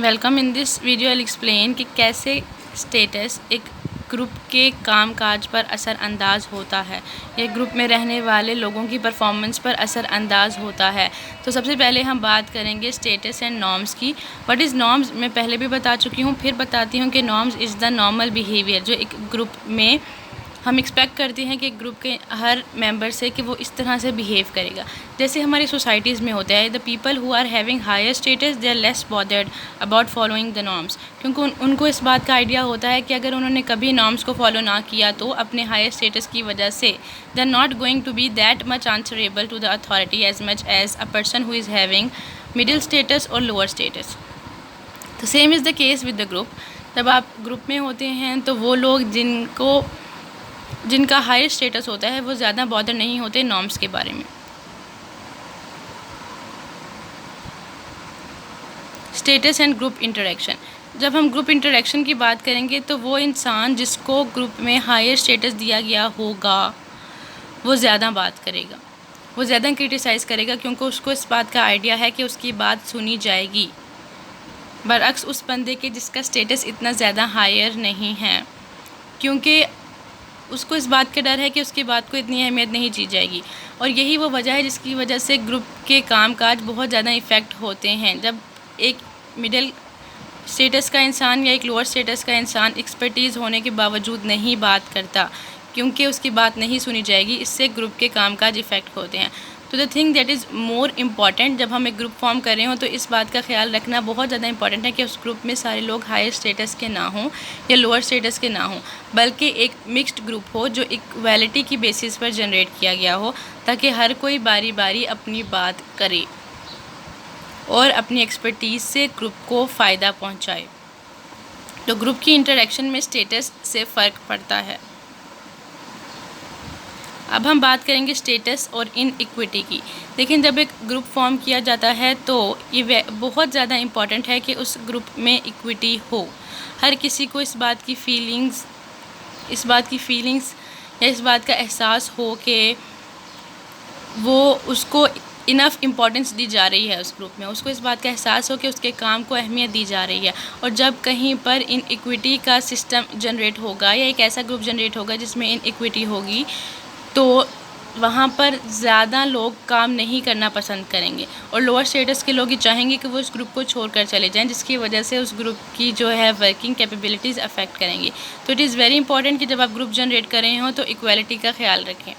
Welcome. In this video I explain कि कैसे status एक ग्रुप के कामकाज पर असरअंदाज होता है या ग्रुप में रहने वाले लोगों की परफॉर्मेंस पर असरअंदाज होता है। तो सबसे पहले हम बात करेंगे स्टेटस एंड नॉर्म्स की। व्हाट इज़ नॉर्म्स मैं पहले भी बता चुकी हूँ, फिर बताती हूँ कि norms is the normal behaviour जो एक ग्रुप में हम एक्सपेक्ट करते हैं कि ग्रुप के हर मेंबर से कि वो इस तरह से बिहेव करेगा। जैसे हमारी सोसाइटीज़ में होता है, the people who are having higher status they are less bothered about following the norms, क्योंकि उनको इस बात का आइडिया होता है कि अगर उन्होंने कभी नॉर्म्स को फॉलो ना किया तो अपने हायर स्टेटस की वजह से they are not going to be that much answerable to the authority as much as a person who is having middle status और लोअर स्टेटस। तो same is the case with the group. जब आप group में होते हैं तो वो लोग जिनका हायर स्टेटस होता है वो ज़्यादा बॉदर नहीं होते नॉर्म्स के बारे में। Status and group interaction. जब हम ग्रुप इंटरेक्शन की बात करेंगे तो वो इंसान जिसको ग्रुप में हायर स्टेटस दिया गया होगा वो ज़्यादा बात करेगा, वो ज़्यादा क्रिटिसाइज़ करेगा, क्योंकि उसको इस बात का आइडिया है कि उसकी बात सुनी जाएगी, बरअक्स उस बंदे के जिसका स्टेटस इतना ज़्यादा हायर नहीं है, क्योंकि उसको इस बात का डर है कि उसकी बात को इतनी अहमियत नहीं दी जाएगी। और यही वो वजह है जिसकी वजह से ग्रुप के कामकाज बहुत ज़्यादा इफ़ेक्ट होते हैं। जब एक मिडिल स्टेटस का इंसान या एक लोअर स्टेटस का इंसान एक्सपर्टीज़ होने के बावजूद नहीं बात करता क्योंकि उसकी बात नहीं सुनी जाएगी, इससे ग्रुप के कामकाज इफ़ेक्ट होते हैं। तो the thing that is more important, जब हम एक ग्रुप फॉर्म कर रहे हों तो इस बात का ख्याल रखना बहुत ज़्यादा इंपॉर्टेंट है कि उस ग्रुप में सारे लोग हायर स्टेटस के ना हों या लोअर स्टेटस के ना हों, बल्कि एक मिक्स्ड ग्रुप हो जो इक्वालिटी की बेसिस पर जनरेट किया गया हो, ताकि हर कोई बारी बारी अपनी बात करे और अपनी एक्सपर्टीज़ से ग्रुप को फ़ायदा पहुँचाए। तो ग्रुप की इंटरेक्शन में स्टेटस से फ़र्क पड़ता है। अब हम बात करेंगे स्टेटस और इनइक्विटी की। लेकिन जब एक ग्रुप फॉर्म किया जाता है तो ये बहुत ज़्यादा इम्पॉर्टेंट है कि उस ग्रुप में इक्विटी हो। हर किसी को इस बात की फीलिंग्स या इस बात का एहसास हो कि वो उसको इनफ इम्पॉर्टेंस दी जा रही है उस ग्रुप में, उसको इस बात का एहसास हो कि उसके काम को अहमियत दी जा रही है। और जब कहीं पर इनइक्विटी का सिस्टम जनरेट होगा या एक ऐसा ग्रुप जनरेट होगा जिसमें इनइक्विटी होगी तो वहाँ पर ज़्यादा लोग काम नहीं करना पसंद करेंगे और लोअर स्टेटस के लोग ही चाहेंगे कि वो उस ग्रुप को छोड़कर चले जाएं, जिसकी वजह से उस ग्रुप की जो है वर्किंग कैपेबिलिटीज़ अफेक्ट करेंगी। तो इट इज़ वेरी इंपॉर्टेंट कि जब आप ग्रुप जनरेट कर रहे हो तो इक्वालिटी का ख्याल रखें।